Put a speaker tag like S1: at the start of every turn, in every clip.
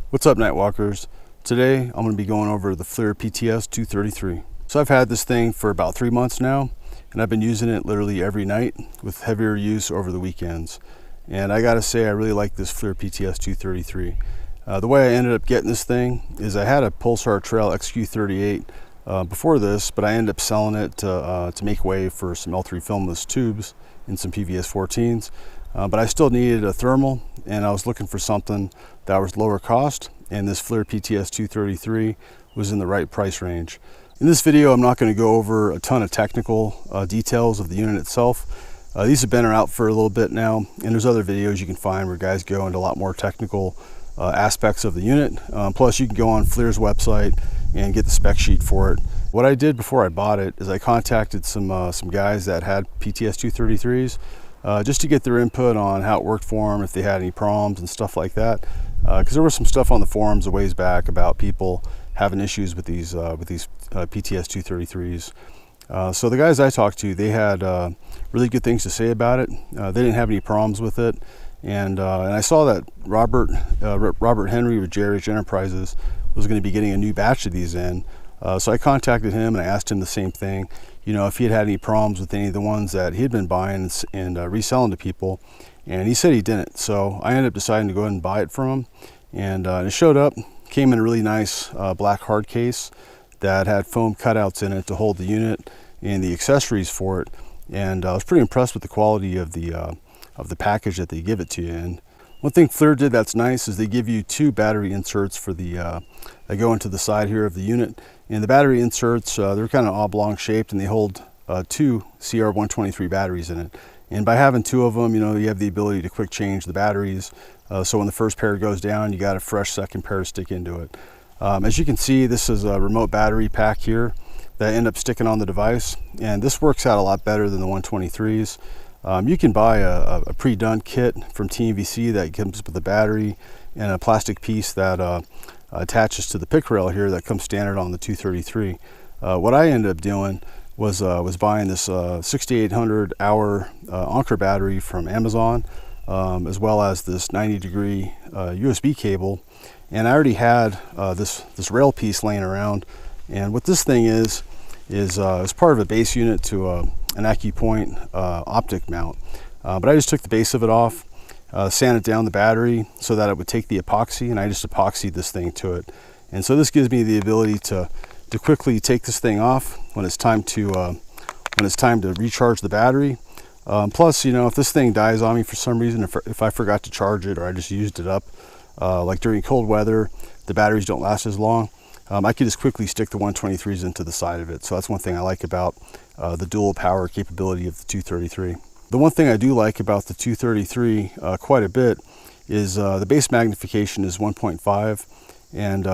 S1: What's up, Nightwalkers? Today I'm going to be going over the FLIR PTS233. So I've had this thing for about 3 months now, and I've been using it literally every night with heavier use over the weekends. And I gotta say, I really like this FLIR PTS233. The way I ended up getting this thing is I had a Pulsar Trail XQ38 before this, but I ended up selling it to make way for some L3 filmless tubes and some PVS 14s. But I still needed a thermal, and I was looking for something that was lower cost, and this FLIR PTS233 was in the right price range. In this video, I'm not going to go over a ton of technical details of the unit itself. These have been out for a little bit now, and there's other videos you can find where guys go into a lot more technical aspects of the unit. Plus, you can go on FLIR's website and get the spec sheet for it. What I did before I bought it is I contacted some guys that had PTS233s just to get their input on how it worked for them, if they had any problems and stuff like that. Because there was some stuff on the forums a ways back about people having issues with these PTS233s. So the guys I talked to, they had really good things to say about it. They didn't have any problems with it, and I saw that Robert Henry with JRH Enterprises was going to be getting a new batch of these in. So I contacted him and I asked him the same thing. You know, if he had any problems with any of the ones that he had been buying and reselling to people, and he said he didn't. So I ended up deciding to go ahead and buy it from him, and it showed up. Came in a really nice black hard case that had foam cutouts in it to hold the unit and the accessories for it, and I was pretty impressed with the quality of the package that they give it to you in. One thing FLIR did that's nice is they give you 2 battery inserts for the that go into the side here of the unit, and the battery inserts they're kind of oblong shaped, and they hold 2 CR123 batteries in it. And by having 2 of them, you know, you have the ability to quick change the batteries. So when the first pair goes down, you got a fresh second pair to stick into it. As you can see, this is a remote battery pack here that end up sticking on the device, and this works out a lot better than the 123s. You can buy a pre-done kit from TMVC that comes with a battery and a plastic piece that attaches to the pick rail here that comes standard on the 233. What I ended up doing was buying this 6800 hour Anker battery from Amazon, as well as this 90-degree USB cable. And I already had this rail piece laying around. And what this thing is part of a base unit to an AccuPoint optic mount. But I just took the base of it off, sanded down the battery so that it would take the epoxy, and I just epoxied this thing to it. And so this gives me the ability to quickly take this thing off when it's time to recharge the battery. Plus, you know, if this thing dies on me for some reason, if I forgot to charge it or I just used it up, like during cold weather, the batteries don't last as long. I could just quickly stick the 123s into the side of it. So that's one thing I like about the dual power capability of the 233. The one thing I do like about the 233 quite a bit is the base magnification is 1.5, and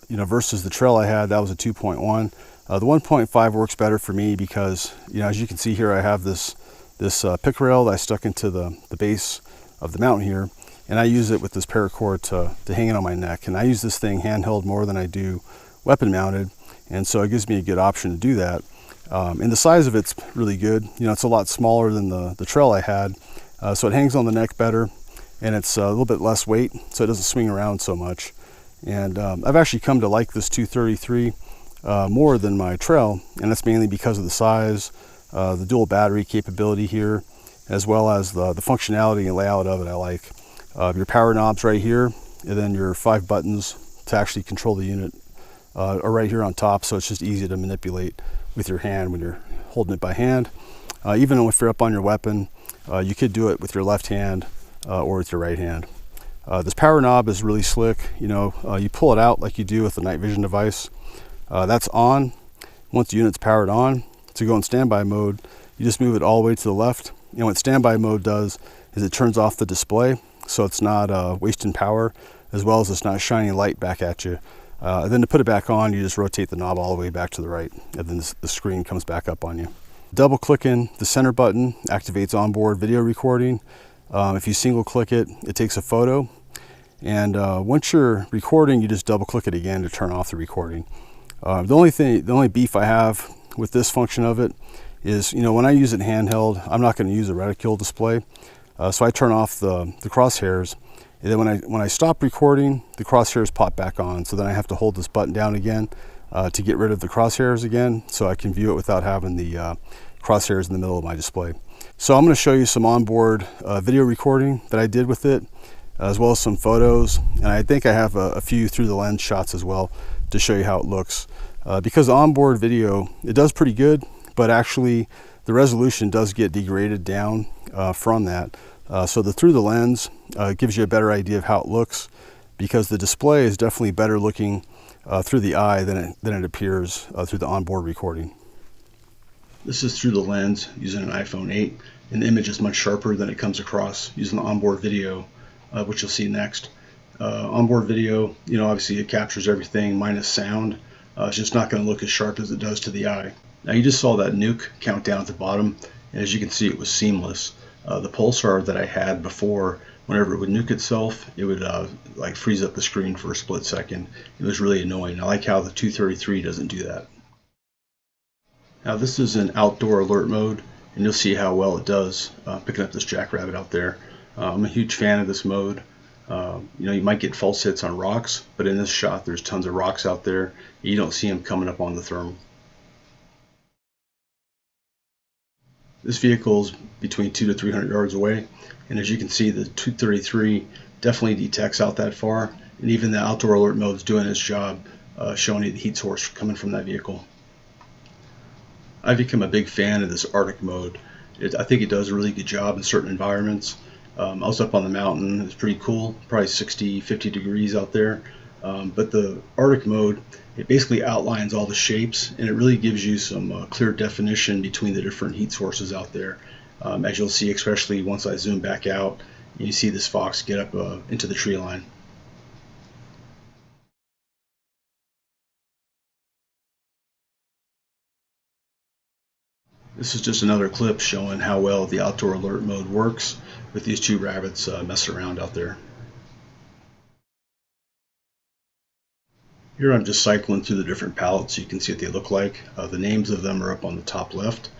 S1: you know, versus the Trail I had, that was a 2.1. The 1.5 works better for me because, you know, as you can see here, I have this pick rail that I stuck into the base of the mount here, and I use it with this paracord to hang it on my neck. And I use this thing handheld more than I do weapon mounted, and so it gives me a good option to do that. And the size of it's really good. You know, it's a lot smaller than the Trail I had, so it hangs on the neck better, and it's a little bit less weight, so it doesn't swing around so much. And I've actually come to like this 233 more than my Trail, and that's mainly because of the size, the dual battery capability here, as well as the functionality and layout of it. I like your power knobs right here, and then your 5 buttons to actually control the unit are right here on top, so it's just easy to manipulate with your hand when you're holding it by hand. Even if you're up on your weapon, you could do it with your left hand or with your right hand. This power knob is really slick. You know, you pull it out like you do with the night vision device. That's on. Once the unit's powered on, to go in standby mode, you just move it all the way to the left. And what standby mode does is it turns off the display, so it's not wasting power, as well as it's not shining light back at you. Then to put it back on, you just rotate the knob all the way back to the right, and then the screen comes back up on you. Double clicking the center button activates onboard video recording. If you single click it, it takes a photo, and once you're recording, you just double click it again to turn off the recording. The only beef I have with this function of it is, you know, when I use it handheld, I'm not going to use a reticule display, so I turn off the crosshairs, And then when I stop recording, the crosshairs pop back on. So then I have to hold this button down again to get rid of the crosshairs again, so I can view it without having the crosshairs in the middle of my display. So I'm going to show you some onboard video recording that I did with it, as well as some photos, and I think I have a few through the lens shots as well to show you how it looks. Because onboard video, it does pretty good, but actually the resolution does get degraded down from that. So the through the lens gives you a better idea of how it looks, because the display is definitely better looking through the eye than it appears through the onboard recording. This is through the lens using an iPhone 8, and the image is much sharper than it comes across using the onboard video, which you'll see next. Onboard video, obviously it captures everything minus sound. It's just not going to look as sharp as it does to the eye. Now you just saw that nuke countdown at the bottom, and as you can see, it was seamless. The pulsar that I had before, whenever it would nuke itself, it would like freeze up the screen for a split second. It was really annoying. I like how the 233 doesn't do that. Now this is in outdoor alert mode, and you'll see how well it does picking up this jackrabbit out there. I'm a huge fan of this mode. You might get false hits on rocks, but in this shot there's tons of rocks out there. You don't see them coming up on the thermal. This vehicle is between 200 to 300 yards away, and as you can see, the 233 definitely detects out that far, and even the outdoor alert mode is doing its job, showing you the heat source coming from that vehicle. I've become a big fan of this Arctic mode. I think it does a really good job in certain environments. I was up on the mountain. It's pretty cool, probably 60, 50 degrees out there. But the Arctic mode, it basically outlines all the shapes, and it really gives you some clear definition between the different heat sources out there. As you'll see, especially once I zoom back out, you see this fox get up into the tree line. This is just another clip showing how well the outdoor alert mode works with these two rabbits messing around out there. Here I'm just cycling through the different palettes so you can see what they look like. The names of them are up on the top left.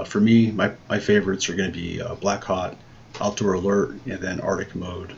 S1: For me, my favorites are going to be Black Hot, Outdoor Alert, and then Arctic mode.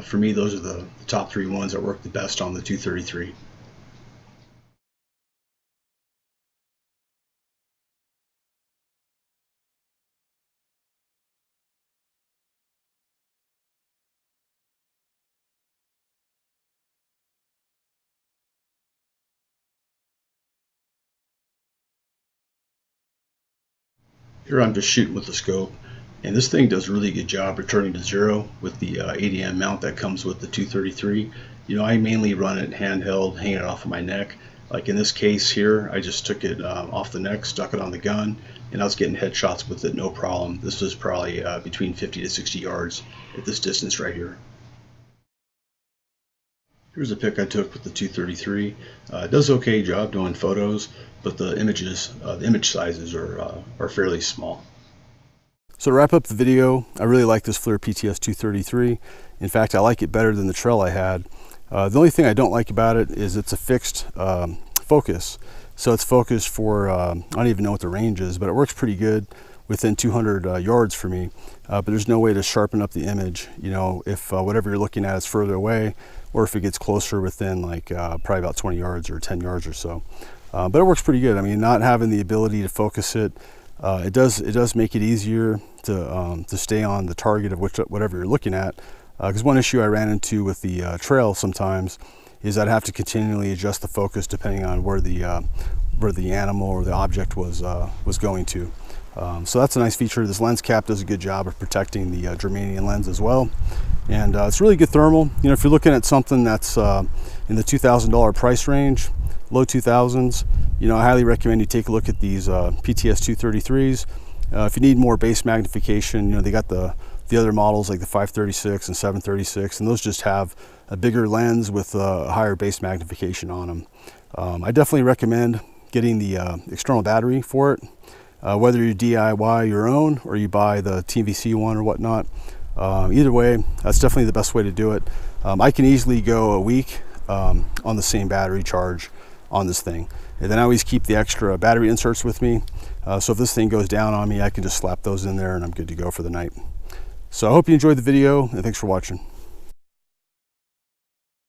S1: For me, those are the top three ones that work the best on the 233. Here I'm just shooting with the scope, and this thing does a really good job returning to zero with the ADM mount that comes with the 233. I mainly run it handheld, hanging it off of my neck. Like in this case here, I just took it off the neck, stuck it on the gun, and I was getting headshots with it no problem. This was probably between 50 to 60 yards at this distance right here. Here's a pic I took with the 233. It does an okay job doing photos, but the image sizes are fairly small. So to wrap up the video, I really like this FLIR PTS233. In fact, I like it better than the Trail I had. The only thing I don't like about it is it's a fixed focus. So it's focused for, I don't even know what the range is, but it works pretty good within 200 yards for me. But there's no way to sharpen up the image, if whatever you're looking at is further away, or if it gets closer within like probably about 20 yards or 10 yards or so. But it works pretty good. I mean, not having the ability to focus it, it does make it easier to stay on the target of whatever you're looking at. Because one issue I ran into with the Trail sometimes is I'd have to continually adjust the focus depending on where the animal or the object was going to. So that's a nice feature. This lens cap does a good job of protecting the germanium lens as well. And it's really good thermal. If you're looking at something that's in the $2,000 price range, low 2000s, I highly recommend you take a look at these PTS233s. If you need more base magnification, they got the other models like the 536 and 736, and those just have a bigger lens with a higher base magnification on them. I definitely recommend getting the external battery for it. Whether you DIY your own or you buy the TVC one or whatnot, either way, that's definitely the best way to do it. I can easily go a week on the same battery charge on this thing. And then I always keep the extra battery inserts with me. So if this thing goes down on me, I can just slap those in there and I'm good to go for the night. So I hope you enjoyed the video, and thanks for watching.